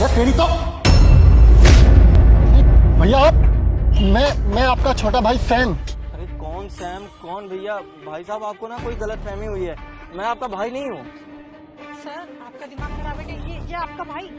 अबे तेरी तो भैया आप मैं आपका छोटा भाई सैम। अरे कौन सैम कौन भैया? भाई साहब आपको ना कोई गलत फहमी हुई है, मैं आपका भाई नहीं हूँ। सर आपका दिमाग खराब है कि ये आपका भाई?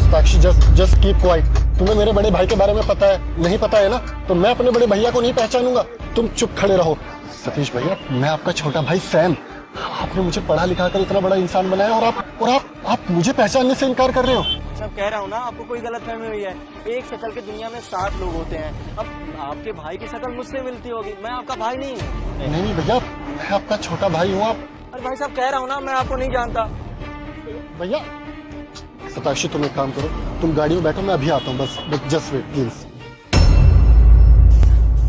साक्षी जस्ट कीप क्वाइट। तुम्हें मेरे बड़े भाई के बारे में पता है? नहीं पता है ना, तो मैं अपने बड़े भैया को नहीं पहचानूंगा। तुम चुप खड़े रहो। सतीश भैया मैं आपका छोटा भाई सैम। आपने मुझे पढ़ा लिखा कर इतना बड़ा इंसान बनाया और आप मुझे पहचानने से इनकार कर रहे हो। सब कह रहा हूँ ना, आपको कोई गलत फहमी हुई है। एक शक्ल की दुनिया में 7 लोग होते हैं। अब आपके भाई की शक्ल मुझसे मिलती होगी, मैं आपका भाई नहीं हूँ। नहीं भैया मैं आपका छोटा भाई हूँ। आप अरे भाई साहब कह रहा हूँ ना, मैं आपको नहीं जानता। भैया सताक्षी तुम एक काम करो, तुम गाड़ी में बैठो, मैं अभी आता हूँ। बस जस्ट वेट प्लीज।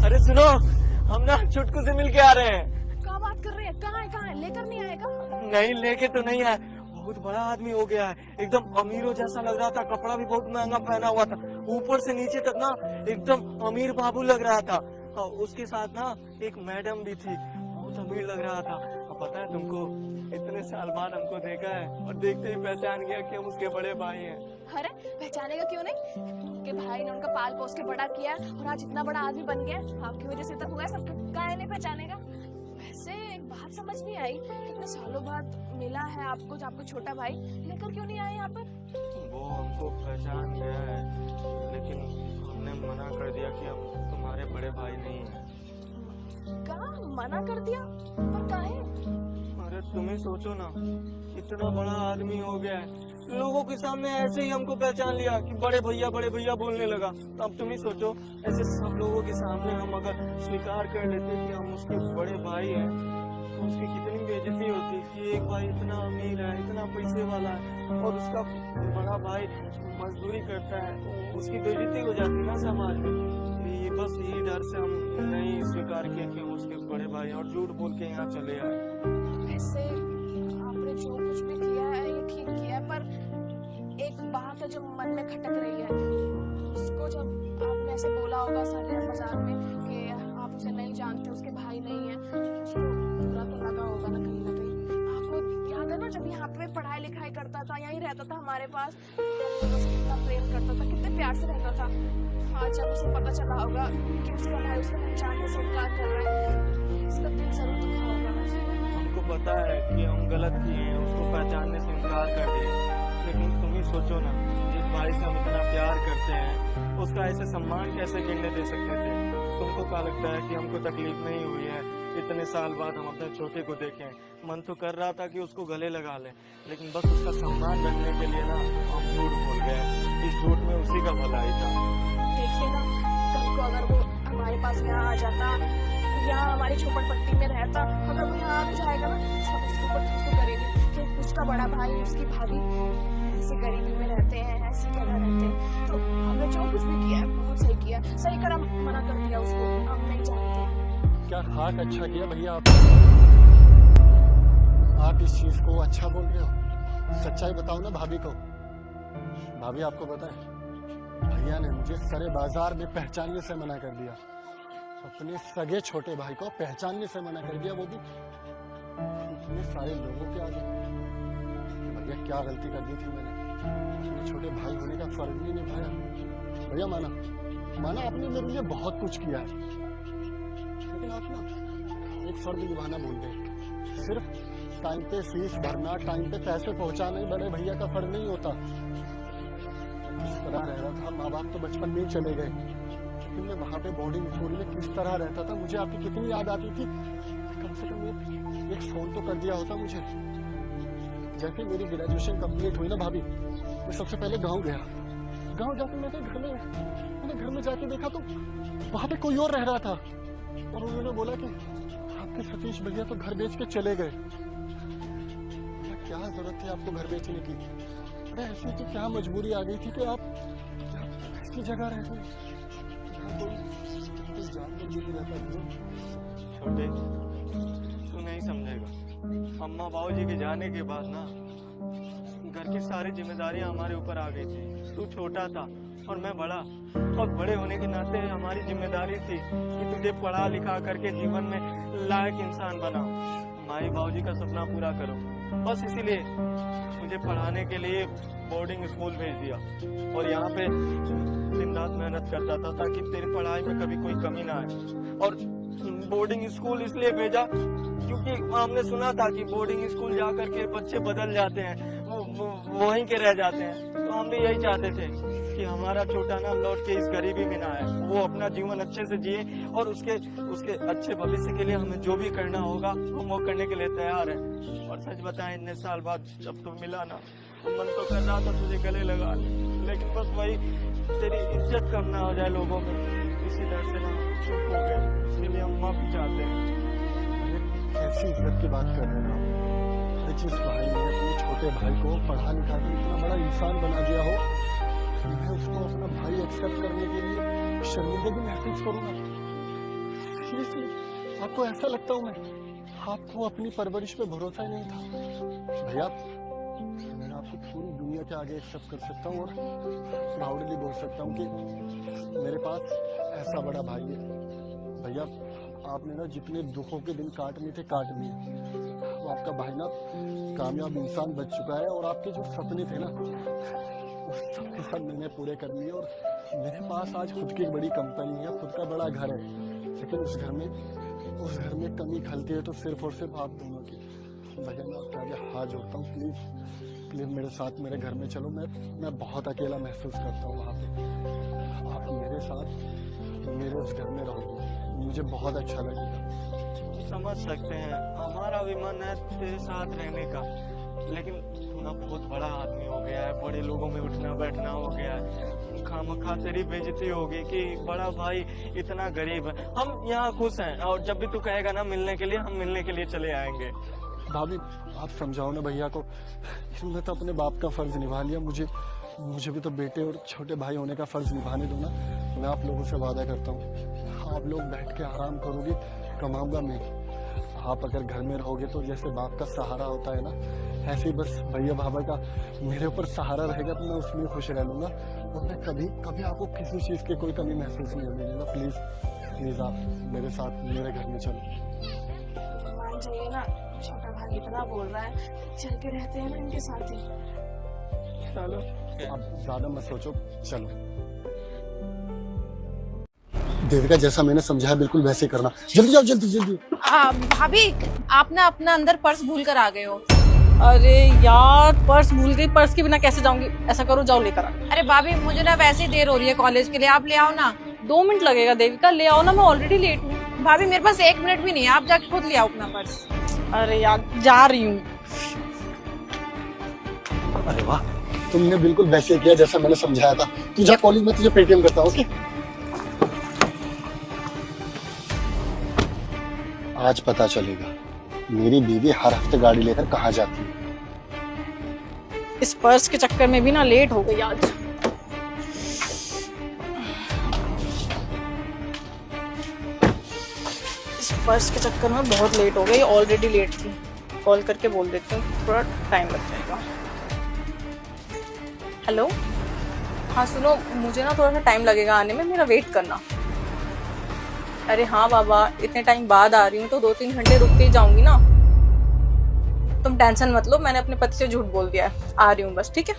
अरे सुनो, हम ना छुटकू से मिल के आ रहे हैं। क्या बात कर रहे हैं? कहाँ है? लेकर नहीं आएगा? नहीं लेके तो नहीं आए, बहुत बड़ा आदमी हो गया है, एकदम अमीरों जैसा लग रहा था। कपड़ा भी बहुत महंगा पहना हुआ था, ऊपर से नीचे तक ना एकदम अमीर बाबू लग रहा था। और उसके साथ ना एक मैडम भी थी, बहुत अमीर लग रहा था। और पता है तुमको, इतने साल बाद हमको देखा है और देखते ही पहचान गया कि हम उसके बड़े भाई हैं। अरे पहचानेगा क्यों नहीं? उनके भाई ने उनका पाल पोस के बड़ा किया और आज इतना बड़ा आदमी बन गया। आपकी वजह से तक हुआ है सब। काहे नहीं पहचानेगा? वैसे एक बात समझ नहीं आई, कितने सालों बाद मिला है आपको, जो आपको छोटा भाई लेकर क्यों नहीं आए यहाँ पर? वो हमको पहचान गया है, लेकिन हमने मना कर दिया कि हम तुम्हारे बड़े भाई नहीं हैं। कहाँ मना कर दिया? पर काहे? अरे तुम ही सोचो ना, इतना बड़ा आदमी हो गया है, लोगों के सामने ऐसे ही हमको पहचान लिया कि बड़े भैया बोलने लगा। तो अब तुम ही सोचो, ऐसे सब लोगों के सामने हम अगर स्वीकार कर लेते कि हम उसके बड़े भाई हैं, तो उसकी कितनी बेइज्जती होती कि एक भाई इतना अमीर है, इतना पैसे वाला है, और उसका बड़ा भाई मजदूरी करता है, तो उसकी बेइज्जती हो जाती ना समाज में। ये बस यही डर से हम नहीं स्वीकार किए कि हम उसके बड़े भाई हैं और झूठ बोल के यहाँ चले आए। वैसे आपने जो कुछ भी किया है ये ठीक किया है, पर एक बात है जो मन में खटक रही है। उसको जब आपने ऐसे बोला होगा सारे बाजार में कि आप उसे नहीं जानते, उसके भाई नहीं है, उसको बुरा तो लगा होगा ना कहीं ना कहीं। आपको याद है ना, जब यहाँ पे पढ़ाई लिखाई करता था, यहीं रहता था हमारे पास, तो उसको कितना प्रेम करता था, कितने प्यार से रहता था। आज जब उसे पता चला होगा कि उसका भाई उसको पहचानने से इनकार कर रहा है, इसका दिल जरूर दुखा होगा ना। हमको पता है कि हम गलत किए हैं, उसको पहचानने से इनकार कर दिए, लेकिन तुम ही सोचो ना, जिस भाई से हम इतना प्यार करते हैं उसका ऐसे सम्मान कैसे गिरने दे सकते थे? तुमको क्या लगता है कि हमको तकलीफ नहीं हुई है? इतने साल बाद हम अपने छोटे को देखें, मन तो कर रहा था कि उसको गले लगा लें, लेकिन बस उसका सम्मान रखने के लिए ना हम झूठ बोल गए। इस झूठ में उसी का भलाई था। देखिए ना, कल को अगर वो हमारे पास यहाँ आ जाता, यहाँ हमारी झोपड़पट्टी में रहता, अगर वो यहाँ आ भी जाएगा ना, सब उसके ऊपर थूथू करेंगे कि उसका बड़ा भाई, उसकी भाभी ऐसी गरीबी में रहते हैं, ऐसी जगह रहते हैं। तो हमने जो कुछ भी किया है बहुत सही किया, सही करा, मना कर दिया उसको, हम नहीं जानते। क्या खाक अच्छा किया भैया आप इस चीज को अच्छा बोल रहे हो। सच्चाई बताओ ना भाभी को। भाभी आपको पता है, भैया ने मुझे सारे बाजार में पहचानने से मना कर दिया। अपने सगे छोटे भाई को पहचानने से मना कर दिया, वो भी इतने सारे लोगों के आगे। भैया क्या गलती कर दी थी मैंने? अपने छोटे भाई होने का फर्ज नहीं निभाया। भैया माना आपने मेरे लिए बहुत कुछ किया है, लेकिन आप ना एक फर्ज निभाना भूल गए। सिर्फ टाइम पे फीस भरना, टाइम पे पैसे पहुंचाना ही बड़े भैया का फर्ज नहीं होता। किस तरह रह रहा था, माँ बाप तो बचपन में ही चले गए, लेकिन मैं वहाँ पे बोर्डिंग स्कूल में किस तरह रहता था, मुझे आपकी कितनी याद आती थी। कम से कम एक फोन तो कर दिया होता मुझे। जैसे मेरी ग्रेजुएशन कंप्लीट हुई ना भाभी, मैं सबसे पहले गाँव गया। गाँव जाकर मैंने घर में जाके देखा तो वहाँ पे कोई और रह रहा था, और उन्होंने बोला कि आपके सतीश भैया तो घर बेच के चले गए। क्या जरूरत थी आपको घर बेचने की? अरे ऐसी तो क्या मजबूरी आ गई थी कि आप ऐसी जगह रह गए जहाँ कोई जानवर भी नहीं रहता। छोटे, तू नहीं समझेगा, अम्मा बाबूजी के जाने के बाद ना घर की सारी जिम्मेदारियां हमारे ऊपर आ गई थी। तू छोटा था और मैं बड़ा, और बड़े होने के नाते हमारी जिम्मेदारी थी कि तुझे पढ़ा लिखा करके जीवन में लायक इंसान बनाओ, माई बाबूजी का सपना पूरा करो। बस इसीलिए मुझे पढ़ाने के लिए बोर्डिंग स्कूल भेज दिया और यहाँ पे दिन रात मेहनत करता था ताकि तेरी पढ़ाई में कभी कोई कमी ना आए। और बोर्डिंग स्कूल इसलिए भेजा क्योंकि हमने सुना था कि बोर्डिंग स्कूल जाकर के बच्चे बदल जाते हैं, वो वहीं के रह जाते हैं। तो हम भी यही चाहते थे कि हमारा छोटा ना लौट के इस गरीबी में ना आए, वो अपना जीवन अच्छे से जिए और उसके अच्छे भविष्य के लिए हमें जो भी करना होगा हम वो करने के लिए तैयार हैं। और सच बताएं, इतने साल बाद जब तू मिला ना, मन तो कर रहा था तुझे गले लगा ले, लेकिन बस वही तेरी इज्जत कम ना हो जाए लोगों में, इसी डर से ना चुप हो गए। इसके लिए हम माफी चाहते हैं। कैसी इज्जत की बात कर रहे हो? जिस भाई ने अपने छोटे भाई को पढ़ा लिखा कर इतना बड़ा इंसान बना दिया हो, मैं उसको अपना भाई एक्सेप्ट करने के लिए शर्मिंदगी महसूस करूंगा? सीरियसली आपको ऐसा लगता हूँ मैं? आपको अपनी परवरिश पे भरोसा ही नहीं था। भैया मैं आपको पूरी दुनिया के आगे एक्सेप्ट कर सकता हूँ और प्राउडली बोल सकता हूँ कि मेरे पास ऐसा बड़ा भाई है। भैया आपने ना जितने दुखों के दिन काटने थे काट लिए, वो आपका भाई ना कामयाब इंसान बच चुका है और आपके जो सपने थे ना वो सबके सब मैंने पूरे कर लिए और मेरे पास आज खुद की एक बड़ी कंपनी है, खुद का बड़ा घर है। लेकिन उस घर में कमी खलती है तो सिर्फ और सिर्फ आप दोनों की। भैया मैं आपके आगे हाथ जोड़ता हूँ, प्लीज मेरे साथ मेरे घर में चलो। मैं बहुत अकेला महसूस करता हूँ वहाँ पे। आप मेरे साथ मेरे उस घर में रहोगे, मुझे बहुत अच्छा लगेगा। समझ सकते हैं, हमारा भी मन है तेरे साथ रहने का, लेकिन तू ना बहुत बड़ा आदमी हो गया है, बड़े लोगों में उठना बैठना हो गया है, खामखा तेरी बेइज्जती होगी कि बड़ा भाई इतना गरीब है। हम यहाँ खुश हैं और जब भी तू कहेगा ना मिलने के लिए, हम मिलने के लिए चले आएंगे। भाभी आप समझाओ ना भैया को, मैं तो अपने बाप का फर्ज निभा लिया, मुझे भी तो बेटे और छोटे भाई होने का फर्ज निभाने दो ना। मैं आप लोगों से वादा करता हूँ, आप लोग बैठ के आराम करोगे, कमाऊंगा मैं। आप अगर घर में रहोगे तो जैसे बाप का सहारा होता है ना, ऐसे ही बस भैया भाभा का मेरे ऊपर सहारा रहेगा तो मैं उसमें खुश रह लूंगा और मैं कभी आपको किसी चीज़ की कोई कमी महसूस नहीं होने देगा। प्लीज आप मेरे साथ मेरे घर में चलो। मान जाइए ना, छोटा भाई इतना बोल रहा है, चल के रहते हैं ना इनके साथ ही। चलो अब ज्यादा मत सोचो, चलो। देविका जैसा मैंने समझाया बिल्कुल वैसे करना। जल्दी जाओ, जल्दी। भाभी आप ना अपना अंदर पर्स भूल कर आ गए हो। अरे यार पर्स भूल गई, पर्स के बिना कैसे जाऊंगी? ऐसा करो जाओ लेकर आ। अरे भाभी मुझे ना वैसे ही देर हो रही है कॉलेज के लिए, आप ले आओ ना। 2 मिनट लगेगा देविका, ले आओ ना, मैं ऑलरेडी लेट हूँ। भाभी मेरे पास 1 मिनट भी नहीं है, आप जाके खुद ले आओ अपना पर्स। अरे यार जा रही हूँ। अरे वाह, तुमने बिल्कुल वैसे किया जैसा मैंने समझाया था। तू जा कॉलेज में, तुझे पेटीएम करता हूँ। ओके आज पता चलेगा मेरी बीवी हर हफ्ते गाड़ी लेकर कहाँ जाती है। इस पर्स के चक्कर में भी ना लेट हो गई आज। इस पर्स के चक्कर में बहुत लेट हो गई, ऑलरेडी लेट थी। कॉल करके बोल देती हूँ, थोड़ा टाइम लग जाएगा। हेलो, हाँ सुनो, मुझे ना थोड़ा सा टाइम लगेगा आने में, मेरा वेट करना। अरे हाँ बाबा, इतने टाइम बाद आ रही हूँ तो 2-3 घंटे रुक के ही जाऊंगी ना। तुम टेंशन मत लो, मैंने अपने पति से झूठ बोल दिया है, आ रही हूँ बस, ठीक है।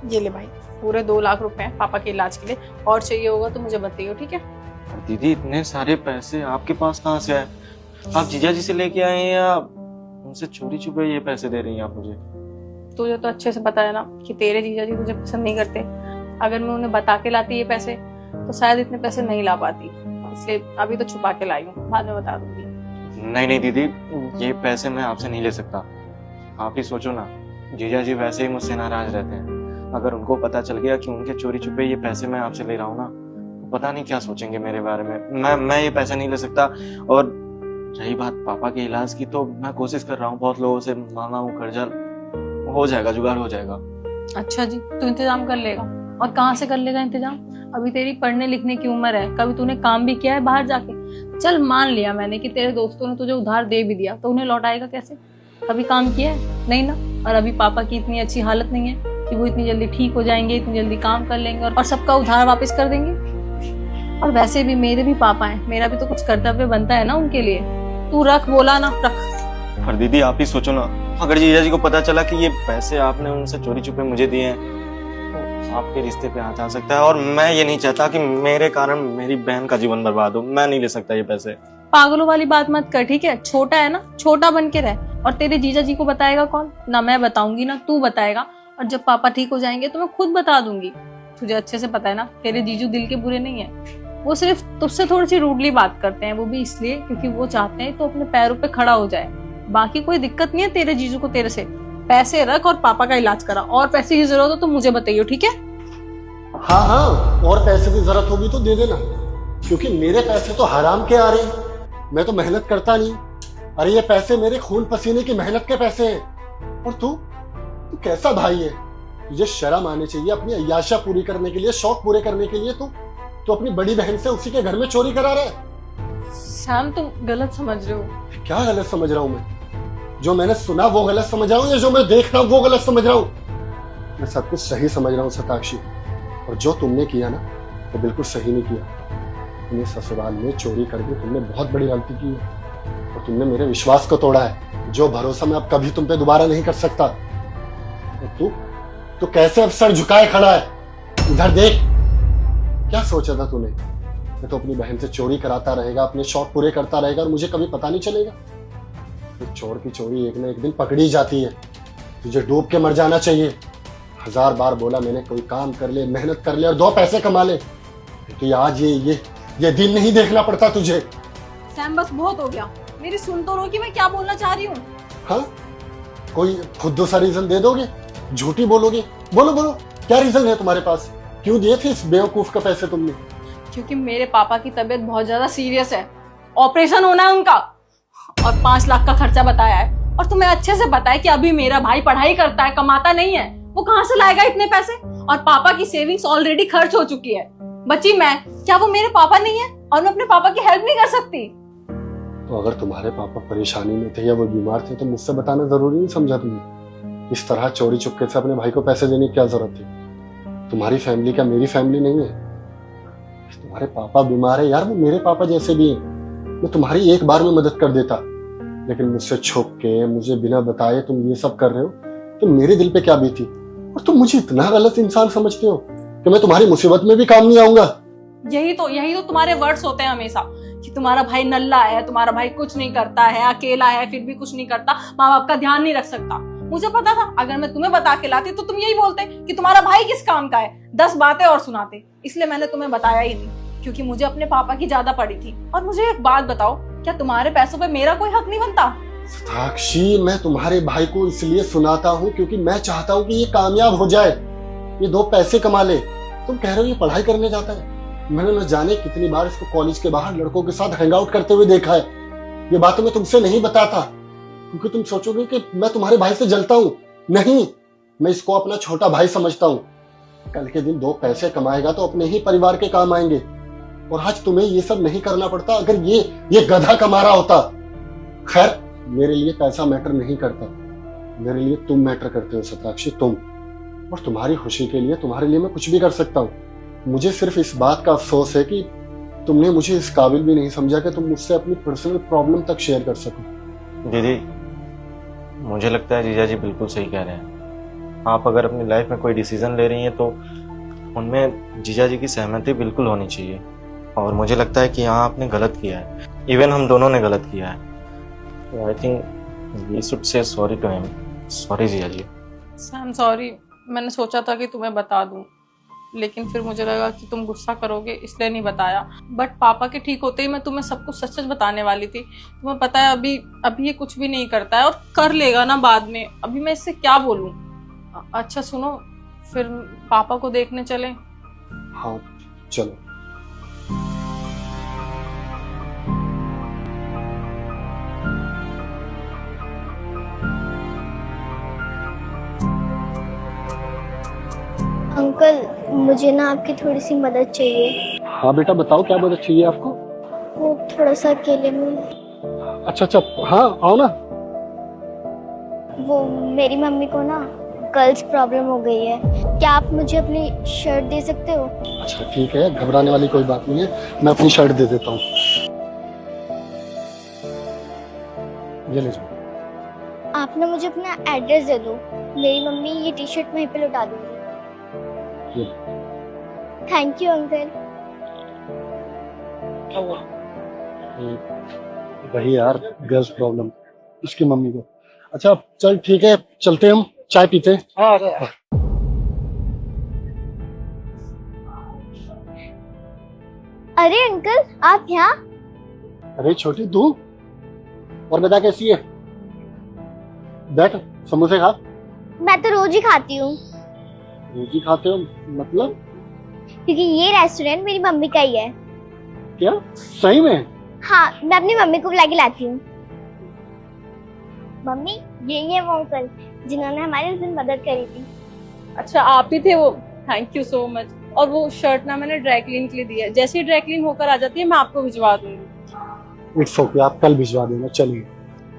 ये ले भाई, पूरे 2 लाख रुपए हैं पापा के इलाज के लिए, और चाहिए होगा तो मुझे बताइए, ठीक है। दीदी इतने सारे पैसे आपके पास कहाँ से आए? आप जीजा जी से लेके आए हैं या उनसे चोरी छुपे ये पैसे दे रही हैं आप मुझे? तुझे तो अच्छे से पता है ना कि तेरे जीजा जी तुझे पसंद नहीं करते। अगर मैं उन्हें बता के लाती ये पैसे तो शायद इतने पैसे नहीं ला पाती, इसलिए अभी तो छुपा के लाई हूँ, बाद में बता दूंगी। नहीं दीदी, ये पैसे मैं आपसे नहीं ले सकता। आप ही सोचो ना, जीजा जी वैसे ही मुझसे नाराज रहते हैं। अगर उनको पता चल गया कि उनके चोरी छुपे ये पैसे मैं आपसे ले रहा हूँ ना, तो पता नहीं क्या सोचेंगे मेरे बारे में। मैं ये पैसे नहीं ले सकता। और रही बात पापा के इलाज की, तो मैं कोशिश कर रहा हूँ, बहुत लोगों से मांगा हूँ कर्जा, हो जाएगा, जुगाड़ हो जाएगा। अच्छा जी, तू इंतजाम कर लेगा? और कहाँ से कर लेगा इंतजाम? अभी तेरी पढ़ने लिखने की उम्र है, कभी तूने काम भी किया है बाहर जाके? चल मान लिया मैंने कि तेरे दोस्तों ने तुझे उधार दे भी दिया, तो उन्हें लौटाएगा कैसे? कभी काम किया है? नहीं ना। और अभी पापा की इतनी अच्छी हालत नहीं है, कि वो इतनी जल्दी ठीक हो जाएंगे, इतनी जल्दी काम कर लेंगे और सबका उधार वापस कर देंगे। और वैसे भी मेरे भी पापा हैं, मेरा भी तो कुछ कर्तव्य बनता है ना उनके लिए। तू रख, बोला ना रख। पर दीदी आप ही सोचो ना, अगर जीजा जी को पता चला कि ये पैसे आपने उनसे चोरी छुपे मुझे दिए हैं तो आपके रिश्ते पे हाथ आ सकता है। और मैं ये नहीं चाहता कि मेरे कारण मेरी बहन का जीवन बर्बाद हो। मैं नहीं ले सकता ये पैसे। पागलों वाली बात मत कर, ठीक है? छोटा है ना, छोटा बन के रह। और तेरे जीजा जी को बताएगा कौन? ना मैं बताऊंगी ना तू बताएगा। और जब पापा ठीक हो जाएंगे तो मैं खुद बता दूंगी। तुझे अच्छे से पता है ना, तेरे जीजू दिल के बुरे नहीं है। वो सिर्फ तुझसे थोड़ी सी रूडली बात करते हैं, वो भी इसलिए क्योंकि वो चाहते हैं तो अपने पैरों पे खड़ा हो जाए। बाकी कोई दिक्कत नहीं है तेरे जीजू को तेरे से। पैसे रख और पापा का इलाज करा। और पैसे की जरूरत हो तो मुझे बताइए, ठीक है? हाँ हाँ, और पैसे की जरूरत होगी तो दे देना, क्योंकि मेरे पैसे तो हराम के आ रहे हैं। मैं तो मेहनत करता नहीं। अरे ये पैसे मेरे खून पसीने की मेहनत के पैसे हैं। और तू कैसा भाई है? तुझे शर्म आनी चाहिए। अपनी अय्याशा पूरी करने के लिए, शौक पूरे करने के लिए तू अपनी बड़ी बहन से उसी के घर में चोरी करा रहा है। सैम तुम गलत समझ रहे हो। क्या गलत समझ रहा हूं मैं? जो मैंने सुना वो गलत समझ रहा हूं या जो मैं देख रहा हूं वो गलत समझ रहा हूं? मैं सब कुछ सही समझ रहा हूं शताक्षी। और जो तुमने किया ना वो बिल्कुल सही नहीं किया। तुमने ससुराल में चोरी करके तुमने बहुत बड़ी गलती की है और तुमने मेरे विश्वास को तोड़ा है, जो भरोसा मैं अब कभी तुम पे दोबारा नहीं कर सकता। और तू कैसे अब सर झुकाए खड़ा है? इधर देख, क्या सोचा था तूने? मैं तो अपनी बहन से चोरी कराता रहेगा, अपने शौक पूरे करता रहेगा और मुझे कभी पता नहीं चलेगा? तो चोर की चोरी एक ना एक दिन पकड़ी जाती है। तुझे डूब के मर जाना चाहिए। 1000 बार बोला मैंने, कोई काम कर ले, मेहनत कर ले और 2 पैसे कमा ले। तो आज ये दिन नहीं देखना पड़ता तुझे। सैम बस बहुत हो गया, मेरी सुन तो लो कि मैं क्या बोलना चाह रही हूँ। हाँ, कोई खुद सा रीजन दे दोगे? झूठी बोलोगे? बोलो, क्या रीजन है तुम्हारे पास? क्यों दिए थे इस बेवकूफ का पैसे तुमने? क्योंकि मेरे पापा की तबीयत बहुत ज्यादा सीरियस है, ऑपरेशन होना है उनका और 5 लाख का खर्चा बताया है। और तुम्हें अच्छे से पता है कि अभी मेरा भाई पढ़ाई करता है, कमाता नहीं है, वो कहाँ से लाएगा इतने पैसे? और पापा की सेविंग्स ऑलरेडी खर्च हो चुकी है। बची मैं, क्या वो मेरे पापा नहीं है? और मैं अपने पापा की हेल्प नहीं कर सकती? तो अगर तुम्हारे पापा परेशानी में थे या वो बीमार थे तो मुझसे बताना जरूरी नहीं समझा तुमने? इस तरह चोरी चुपके से अपने भाई को पैसे देने की क्या जरूरत थी? तुम्हारी फैमिली क्या मेरी फैमिली नहीं है? तुम्हारे पापा बीमार है यार, वो मेरे पापा जैसे भी हैं। मैं तुम्हारी एक बार में मदद कर देता, लेकिन मुझसे छुप के, मुझे बिना बताए तुम ये सब कर रहे हो तो मेरे दिल पे क्या बीती? और तुम मुझे इतना गलत इंसान समझते हो कि मैं तुम्हारी मुसीबत में भी काम नहीं आऊंगा? यही तो तुम्हारे वर्ड्स होते हैं हमेशा कि तुम्हारा भाई नल्ला है, तुम्हारा भाई कुछ नहीं करता है, अकेला है, फिर भी कुछ नहीं करता, माँ बाप का ध्यान नहीं रख सकता। मुझे पता था अगर मैं तुम्हें बता के लाती तो तुम यही बोलते कि तुम्हारा भाई किस काम का है, 10 बातें और सुनाते। इसलिए मैंने तुम्हें बताया ही नहीं, क्योंकि मुझे अपने पापा की ज्यादा पड़ी थी। और मुझे एक बात बताओ, क्या तुम्हारे पैसों पे मेरा कोई हक नहीं बनता? साक्षी, मैं तुम्हारे भाई को इसलिए सुनाता हूँ क्योंकि मैं चाहता हूँ कि ये कामयाब हो जाए, ये 2 पैसे कमा ले। तुम कह रहे हो ये पढ़ाई करने जाता है। मैंने न जाने कितनी बार इसको कॉलेज के बाहर लड़कों के साथ हैंग आउट करते हुए देखा है। ये बातें मैं तुमसे नहीं बताता क्योंकि तुम सोचोगे कि मैं तुम्हारे भाई से जलता हूँ। नहीं, मैं इसको अपना छोटा भाई समझता हूँ। कल के दिन 2 पैसे कमाएगा तो अपने ही परिवार के काम आएंगे। और आज तुम्हें ये सब नहीं करना पड़ता। अगर ये गधा कमा रहा होता। खैर, मेरे लिए पैसा मैटर नहीं करता, मेरे लिए तुम मैटर करते हो शताक्षी, तुम। और तुम्हारी खुशी के लिए, तुम्हारे लिए मैं कुछ भी कर सकता हूँ। मुझे सिर्फ इस बात का अफसोस है कि तुमने मुझे इस काबिल भी नहीं समझा कि तुम मुझसे अपनी पर्सनल प्रॉब्लम तक शेयर कर सको। दीदी, मुझे लगता है जीजा जी बिल्कुल सही कह रहे हैं। आप अगर अपनी लाइफ में कोई डिसीजन ले रही हैं तो उनमें जीजा जी की सहमति बिल्कुल होनी चाहिए। और मुझे लगता है कि यहाँ आपने गलत किया है, इवन हम दोनों ने गलत किया है। तो I think we should say sorry to him. Sorry जीजा जी। सैम सॉरी, मैंने सोचा था कि तुम्हें बता दूं, लेकिन फिर मुझे लगा कि तुम गुस्सा करोगे इसलिए नहीं बताया। बट पापा के ठीक होते ही मैं तुम्हें सब कुछ सच सच बताने वाली थी। तुम्हें पता है अभी ये कुछ भी नहीं करता है और कर लेगा ना बाद में। अभी मैं इससे क्या बोलूं? अच्छा सुनो, फिर पापा को देखने चलें? हाँ चलो। अंकल, मुझे ना आपकी थोड़ी सी मदद चाहिए। हाँ बेटा, बताओ क्या मदद चाहिए आपको? वो थोड़ा सा अकेले में। अच्छा, हाँ आओ ना। वो मेरी मम्मी को ना गर्ल्स प्रॉब्लम हो गई है। क्या आप मुझे अपनी शर्ट दे सकते हो? अच्छा ठीक है, घबराने वाली कोई बात नहीं है, मैं अपनी शर्ट दे देता हूँ। ये ले जाओ। आप ना मुझे अपना एड्रेस दे दो, मेरी मम्मी ये टी शर्ट वहीं पे लौटा दूंगी। ये थैंक यू अंकल। क्या हुआ? वही यार, गर्ल्स प्रॉब्लम, इसकी मम्मी को। अच्छा चल ठीक है, चलते हैं, हम चाय पीते हैं। हाँ अरे अंकल आप यहाँ? अरे छोटी तू, और बता कैसी है? बैठ, समोसे खा। मैं तो रोज ही खाती हूँ, रोटी खाते हो मतलब? क्योंकि ये रेस्टोरेंट मेरी मम्मी का ही है। क्या सही में? हाँ, मैं अपनी मम्मी को बुला के लाती हूँ। मम्मी, यही है वो अंकल जिन्होंने हमारी उस दिन मदद करी थी। अच्छा आप ही थे वो? Thank you so much. और वो शर्ट ना मैंने ड्राई क्लीन के लिए दी है, जैसे ही ड्राई क्लीन होकर आ जाती है मैं आपको भिजवा दूंगी। इट्स ओके, आप कल भिजवा देना। चलिए।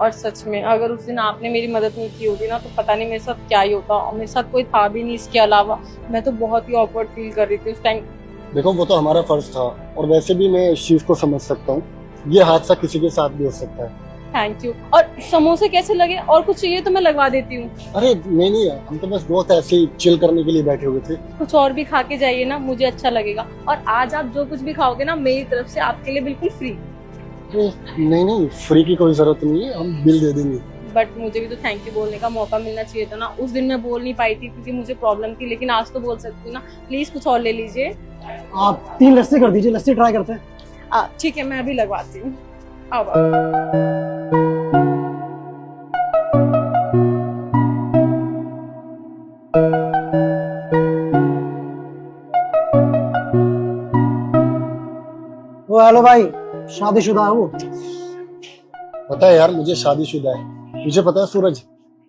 और सच में अगर उस दिन आपने मेरी मदद नहीं की होती ना तो पता नहीं मेरे साथ क्या ही होता, और मेरे साथ कोई था भी नहीं इसके अलावा। मैं तो बहुत ही ऑकवर्ड फील कर रही थी उस टाइम। देखो वो तो हमारा फर्ज था, और वैसे भी मैं इस चीज को समझ सकता हूँ, ये हादसा किसी के साथ भी हो सकता है। Thank you. और समोसे कैसे लगे? और कुछ चाहिए तो मैं लगवा देती हूँ। अरे नहीं, हम तो बस दोस्त ऐसे ही चिल करने के लिए बैठे हुए थे। कुछ और भी खा के जाइए ना, मुझे अच्छा लगेगा। और आज आप जो कुछ भी खाओगे ना मेरी तरफ से आपके लिए बिल्कुल फ्री। नहीं, फ्री की कोई जरूरत नहीं है, हम बिल दे देंगे। बट मुझे भी तो थैंक यू बोलने का मौका मिलना चाहिए था ना। उस दिन मैं बोल नहीं पाई थी क्योंकि मुझे प्रॉब्लम थी, लेकिन आज तो बोल सकती हूँ ना। प्लीज कुछ और ले लीजिए। आप 3 लस्सी कर दीजिए, लस्सी ट्राई करते हैं। ठीक है, मैं अभी लगवाती हूँ। आओ आओ। वो हेलो भाई, शादीशुदा है वो? पता है यार, मुझे शादीशुदा है। मुझे पता है सूरज,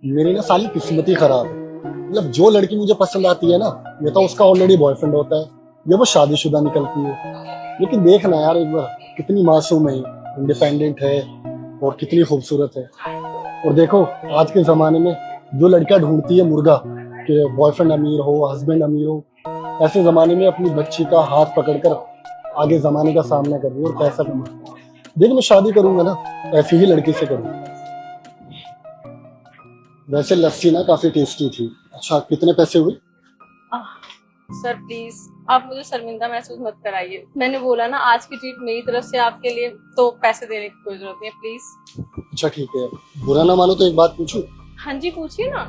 मेरी ना साली किस्मत ही खराब है। मतलब जो लड़की मुझे पसंद आती है ना, ये तो उसका ऑलरेडी बॉयफ्रेंड होता है, ये वो शादीशुदा निकलती है। लेकिन देखना यार एक बार, कितनी मासूम है, इंडिपेंडेंट है और कितनी खूबसूरत है। और देखो आज के जमाने में जो लड़कियां ढूंढती है मुर्गा कि बॉयफ्रेंड अमीर हो, हस्बैंड अमीर हो, ऐसे जमाने में अपनी बच्ची का हाथ पकड़कर आगे जमाने का सामना कर रही है और पैसा कमा रही है। देख मैं शादी करूंगा ना, ऐसी ही लड़की से करूंगा। वैसे लस्सी ना काफी टेस्टी थी। अच्छा कितने पैसे हुए? सर प्लीज आप मुझे शर्मिंदा महसूस मत कराइए। मैंने बोला ना आज की ट्रीट मेरी तरफ से आपके लिए, तो पैसे देने की कोई जरूरत नहीं है, प्लीज। अच्छा ठीक है, बुरा ना मानो तो एक बात पूछूं? हाँ जी पूछिए ना।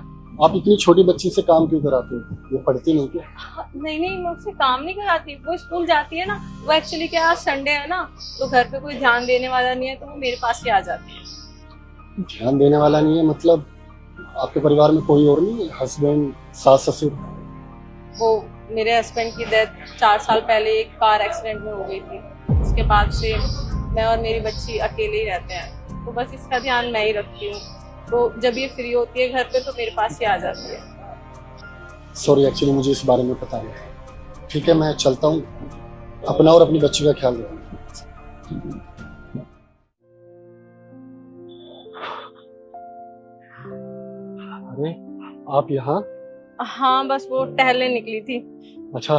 आप इतनी छोटी बच्ची से काम क्यों कराते हो? ये पढ़ती नहीं क्या? नहीं मैं उससे काम नहीं कराती, वो स्कूल जाती है ना। वो एक्चुअली क्या आज संडे है ना, तो घर पे कोई ध्यान देने वाला नहीं है, तो वो मेरे पास ही आ जाती है। ध्यान देने वाला नहीं है मतलब आपके परिवार में कोई और नहीं है? हस्बैंड, सास ससुर? वो मेरे हस्बैंड की डेथ 4 साल पहले एक कार एक्सीडेंट में हो गई थी। उसके बाद से मैं और मेरी बच्ची अकेले ही रहते हैं, तो बस इसका ध्यान मैं ही रखती हूँ। तो जब ये फ्री होती है घर पे तो मेरे पास ही आ जाती है। सॉरी, एक्चुअली मुझे इस बारे में पता नहीं। ठीक है मैं चलता हूँ, अपना और अपनी बच्ची का ख्याल रखना। अरे आप यहाँ? हाँ बस वो टहलने निकली थी। अच्छा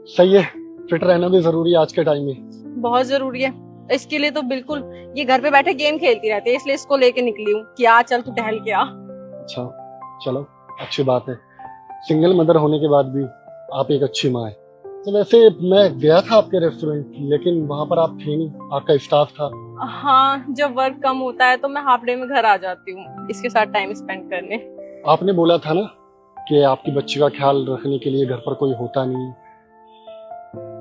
सही है, फिट रहना भी जरूरी है आज के टाइम में। बहुत जरूरी है। इसके लिए तो बिल्कुल ये घर पे बैठे गेम खेलती रहती है, इसलिए इसको लेके निकली हूँ कि आ चल तू टहल के आ। अच्छा चलो अच्छी बात है, सिंगल मदर होने के बाद भी आप एक अच्छी माँ है। तो वैसे मैं गया था आपके रेस्टोरेंट, लेकिन वहाँ पर आप थे नहीं, आपका स्टाफ था। हाँ जब वर्क कम होता है तो मैं हाफ डे में घर आ जाती हूँ इसके साथ टाइम स्पेंड करने। आपने बोला था ना कि आपकी बच्ची का ख्याल रखने के लिए घर पर कोई होता नहीं,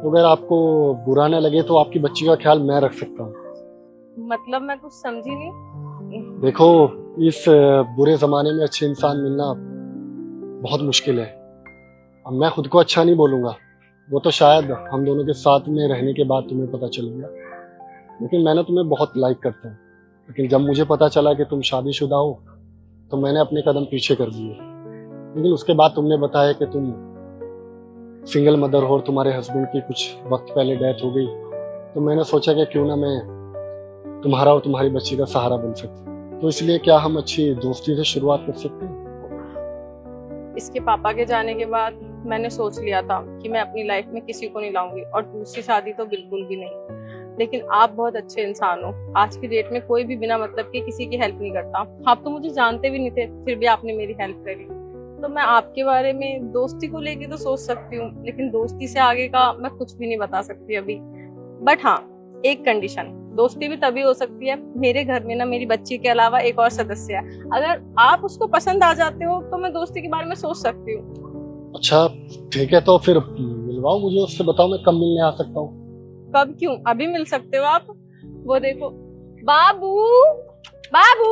तो अगर आपको बुरा न लगे तो आपकी बच्ची का ख्याल मैं रख सकता हूँ। मतलब मैं कुछ समझी नहीं। देखो इस बुरे जमाने में अच्छे इंसान मिलना बहुत मुश्किल है। अब मैं खुद को अच्छा नहीं बोलूंगा, वो तो शायद हम दोनों के साथ में रहने के बाद तुम्हें पता चलेगा, लेकिन मैंने तुम्हें बहुत लाइक करता हूँ। लेकिन जब मुझे पता चला कि तुम शादीशुदा हो तो मैंने अपने कदम पीछे कर दिए। लेकिन उसके बाद तुमने बताया कि तुम सिंगल मदर हो और तुम्हारे हस्बैंड की कुछ वक्त पहले डेथ हो गई, तो मैंने सोचा कि क्यों ना मैं तुम्हारा और तुम्हारी बच्ची का सहारा बन सकती। तो इसलिए क्या हम अच्छी दोस्ती से शुरुआत कर सकते हैं? इसके पापा के जाने के बाद मैंने सोच लिया था कि मैं अपनी लाइफ में किसी को नहीं लाऊंगी और दूसरी शादी तो बिल्कुल भी नहीं। लेकिन आप बहुत अच्छे इंसान हो। आज की डेट में कोई भी बिना मतलब के किसी की हेल्प नहीं करता। आप तो मुझे जानते भी नहीं थे, फिर भी आपने मेरी हेल्प करी। तो मैं आपके बारे में दोस्ती को लेके तो सोच सकती हूँ, लेकिन दोस्ती से आगे का मैं कुछ भी नहीं बता सकती अभी। बट हाँ, एक कंडीशन, दोस्ती भी तभी हो सकती है, मेरे घर में ना मेरी बच्ची के अलावा एक और सदस्य है। अगर आप उसको पसंद आ जाते हो तो मैं दोस्ती के बारे में सोच सकती हूँ। अच्छा ठीक है, तो फिर मिलवाओ मुझे उससे, बताओ मैं कब मिलने आ सकता हूँ? कब, क्यों, अभी मिल सकते हो आप। वो देखो, बाबू बाबू।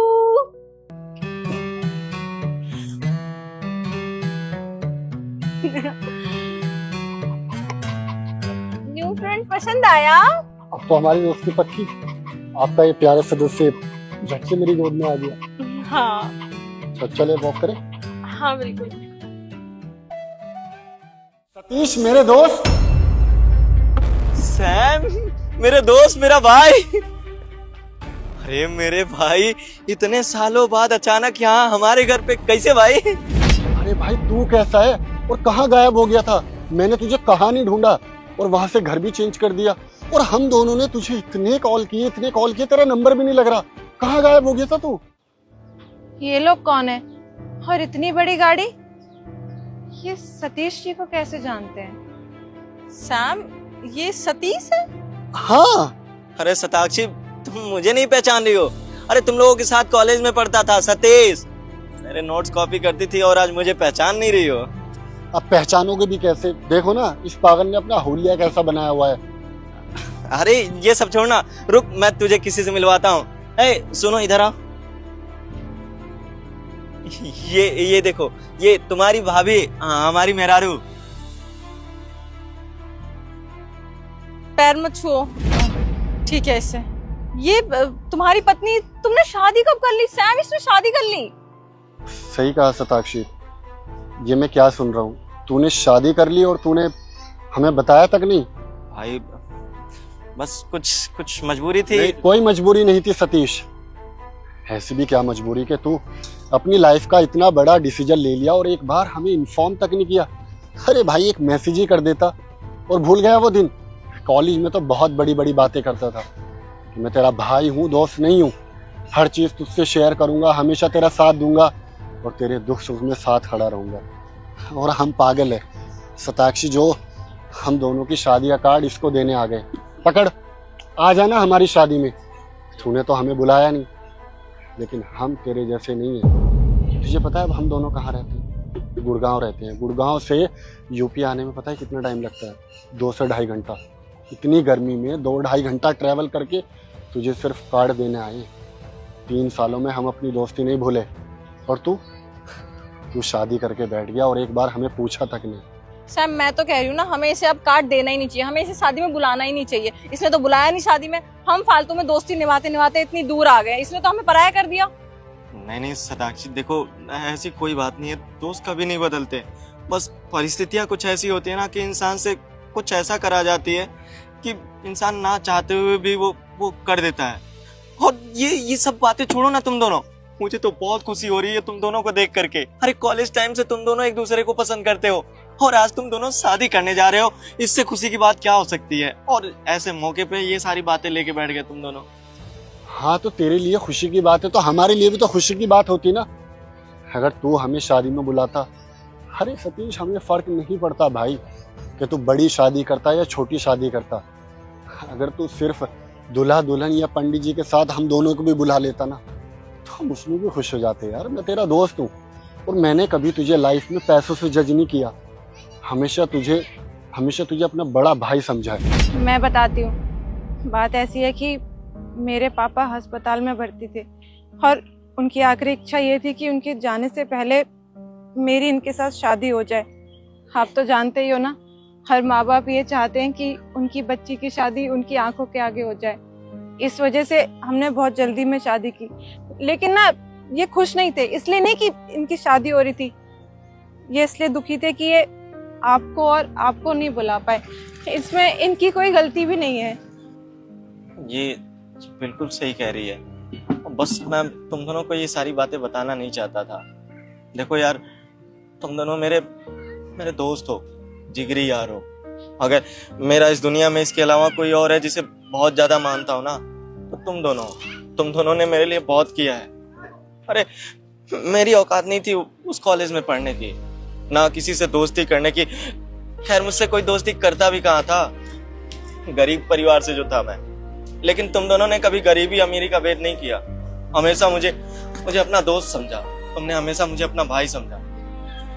न्यू फ्रेंड पसंद आया? अब तो हमारी दोस्ती पक्की। आपका ये प्यारा सदस्य झट से मेरी गोद में आ गया। हाँ तो चले वॉक करें। हाँ बिल्कुल। सतीश मेरे दोस्त। सैम मेरे दोस्त, मेरा भाई। अरे मेरे भाई, इतने सालों बाद अचानक यहाँ हमारे घर पे कैसे भाई? अरे भाई तू कैसा है और कहाँ गायब हो गया था? मैंने तुझे कहाँ नहीं ढूंढा और वहां से घर भी चेंज कर दिया, और हम दोनों ने तुझे इतने कॉल किए, तेरा नंबर भी नहीं लग रहा। कहाँ गायब हो गया था तू? ये लोग कौन है और इतनी बड़ी गाड़ी? ये सतीश जी को कैसे जानते हैं? सैम, ये सतीश है? हाँ। अरे शताक्षी, तुम मुझे नहीं पहचान रही हो? अरे तुम लोगों के साथ कॉलेज में पढ़ता था सतीश। मेरे नोट्स कॉपी करती थी और आज मुझे पहचान नहीं रही हो? अब पहचानोगे भी कैसे? देखो ना इस पागल ने अपना हुलिया कैसा बनाया हुआ है। अरे ये सब छोड़ना, रुक मैं तुझे किसी से मिलवाता हूँ। सुनो इधर आओ। ये देखो, ये तुम्हारी भाभी, हमारी मेहरारू। पैर मत छुओ, ठीक है? इससे ये तुम्हारी पत्नी। तुमने शादी कब कर ली सैम? इसने शादी कर ली? सही कहा शताक्षी, ये मैं क्या सुन रहा हूँ? तूने शादी कर ली और तूने हमें बताया तक नहीं? भाई बस कुछ मजबूरी थी। नहीं, कोई मजबूरी नहीं थी सतीश। ऐसी भी क्या मजबूरी कि तू अपनी लाइफ का इतना बड़ा डिसीजन ले लिया और एक बार हमें इन्फॉर्म तक नहीं किया। अरे भाई एक मैसेज ही कर देता और भूल गया वो दिन। कॉलेज में तो बहुत बड़ी बड़ी बातें करता था कि मैं तेरा भाई हूँ, दोस्त नहीं हूँ, हर चीज तुझसे शेयर करूंगा, हमेशा तेरा साथ दूंगा और तेरे दुख सुख में साथ खड़ा रहूंगा। और हम पागल है शताक्षी, जो हम दोनों की शादी का कार्ड इसको देने आ गए। पकड़, आ जाना हमारी शादी में। तूने तो हमें बुलाया नहीं, लेकिन हम तेरे जैसे नहीं है। तुझे पता है अब हम दोनों कहाँ रहते हैं? गुड़गांव रहते हैं। गुड़गांव से यूपी आने में पता है कितना टाइम लगता है? 2 से ढाई घंटा। इतनी गर्मी में 2-2.5 घंटा ट्रैवल करके तुझे सिर्फ कार्ड देने आए। 3 सालों में हम अपनी दोस्ती नहीं भूले, और तू शादी करके बैठ गया और एक बार हमें पूछा तक नहीं। सैम, मैं तो कह रही हूँ ना, हमें इसे अब कार्ड देना ही नहीं चाहिए, हमें इसे शादी में बुलाना ही नहीं चाहिए। इसने तो बुलाया नहीं शादी में, हम फालतू में दोस्ती निभाते निभाते इतनी दूर आ गए, इसने तो हमें पराया कर दिया। नहीं शताक्षी, देखो ऐसी कोई बात नहीं है, दोस्त कभी नहीं बदलते। बस परिस्थितियां कुछ ऐसी होती है ना कि इंसान से कुछ ऐसा करा जाती है कि इंसान ना चाहते हुए भी वो कर देता है। और ये सब बातें छोड़ो ना तुम दोनों, मुझे तो बहुत खुशी हो रही है तुम दोनों को देख करके। अरे कॉलेज टाइम से तुम दोनों एक दूसरे को पसंद करते हो और आज तुम दोनों शादी करने जा रहे हो, इससे खुशी की बात क्या हो सकती है? और ऐसे मौके पे ये सारी बातें लेके बैठ गए तुम दोनों। हाँ तो तेरे लिए खुशी की बात है तो हमारे लिए भी तो खुशी की बात होती ना, अगर तू हमें शादी में बुलाता। अरे सतीश, हमें फर्क नहीं पड़ता भाई कि तू बड़ी शादी करता या छोटी शादी करता। अगर तू सिर्फ दूल्हा दुल्हन या पंडित जी के साथ हम दोनों को भी बुला लेता ना, तो हम उसमें भी खुश हो जाते। यार मैं तेरा दोस्त हूँ और मैंने कभी तुझे लाइफ में पैसों से जज नहीं किया, हमेशा तुझे अपना बड़ा भाई समझा है। मैं बताती हूँ, बात ऐसी है कि मेरे पापा अस्पताल में भर्ती थे और उनकी आखिरी इच्छा ये थी कि उनके जाने से पहले मेरी इनके साथ शादी हो जाए। आप तो जानते ही हो ना, हर माँ बाप ये चाहते हैं कि उनकी बच्ची की शादी उनकी आंखों के आगे हो जाए। इस वजह से हमने बहुत जल्दी में शादी की। लेकिन ना ये खुश नहीं थे, इसलिए नहीं कि इनकी शादी हो रही थी, ये इसलिए दुखी थे कि ये आपको और आपको नहीं बुला पाए। इसमें इनकी कोई गलती भी नहीं है। ये बिल्कुल सही कह रही है, बस मैं तुम दोनों को ये सारी बातें बताना नहीं चाहता था। देखो यार, तुम दोनों मेरे मेरे दोस्त हो, जिगरी यार हो। अगर मेरा इस दुनिया में इसके अलावा कोई और है जिसे बहुत ज्यादा मानता हो ना, तो तुम दोनों ने मेरे लिए बहुत किया है। अरे मेरी औकात नहीं थी उस कॉलेज में पढ़ने की, ना किसी से दोस्ती करने की। खैर मुझसे कोई दोस्ती करता भी कहाँ था, गरीब परिवार से जो था मैं। लेकिन तुम दोनों ने कभी गरीबी अमीरी का भेद नहीं किया, हमेशा मुझे अपना दोस्त समझा। तुमने हमेशा मुझे अपना भाई समझा।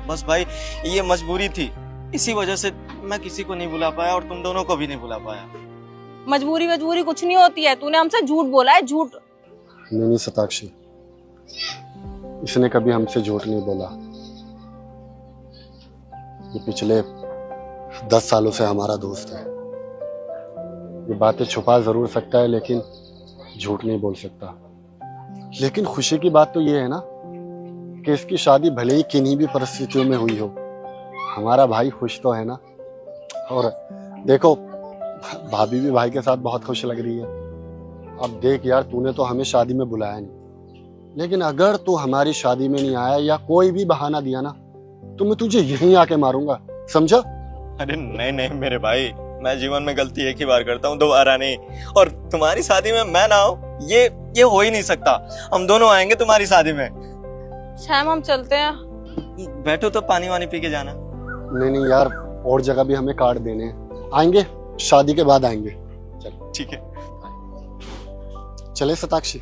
बस भाई ये मजबूरी थी, इसी वजह से मैं किसी को नहीं बुला पाया और तुम दोनों को भी नहीं बुला पाया। मजबूरी कुछ नहीं होती है, तूने हमसे झूठ बोला है, झूठ। नहीं सताक्षी, इसने कभी हमसे झूठ नहीं बोला। ये पिछले 10 सालों से हमारा दोस्त है। ये बातें छुपा जरूर सकता है लेकिन झूठ नहीं बोल सकता। लेकिन खुशी की बात तो ये है ना कि इसकी शादी भले ही किन्हीं भी परिस्थितियों में हुई हो, हमारा भाई खुश तो है ना। और देखो भाभी भी भाई के साथ बहुत खुश लग रही है। अब देख यार, तूने तो हमें शादी में बुलाया नहीं, लेकिन अगर तू हमारी शादी में नहीं आया या कोई भी बहाना दिया ना, तो मैं तुझे यहीं आके मारूंगा, समझा? अरे नहीं मेरे भाई, मैं जीवन में गलती एक ही बार करता हूँ, दोबारा नहीं। और तुम्हारी शादी में मैं ना आऊं, ये हो ही नहीं सकता। हम दोनों आएंगे तुम्हारी शादी में। सैम हम चलते हैं। बैठो तो पानी वानी पी के जाना। नहीं यार, और जगह भी हमें कार्ड देने हैं। आएंगे, शादी के बाद आएंगे। चल ठीक है, चले सताक्षी।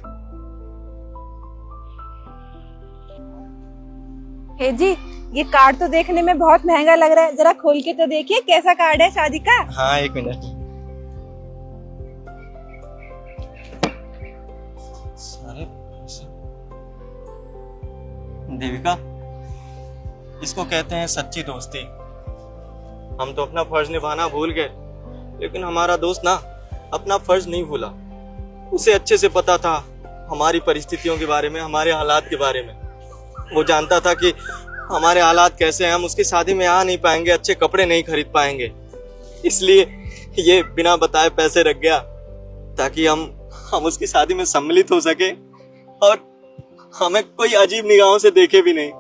हे जी, ये कार्ड तो देखने में बहुत महंगा लग रहा है, जरा खोल के तो देखिए कैसा कार्ड है शादी का। हाँ 1 मिनट। सारे पैसे। देविका, इसको कहते हैं सच्ची दोस्ती। हम तो अपना फर्ज निभाना भूल गए, लेकिन हमारा दोस्त ना अपना फर्ज नहीं भूला। उसे अच्छे से पता था हमारी परिस्थितियों के बारे में, हमारे हालात के बारे में। वो जानता था कि हमारे हालात कैसे हैं, हम उसकी शादी में आ नहीं पाएंगे, अच्छे कपड़े नहीं खरीद पाएंगे। इसलिए ये बिना बताए पैसे रख गया ताकि हम उसकी शादी में सम्मिलित हो सके और हमें कोई अजीब निगाहों से देखे भी नहीं।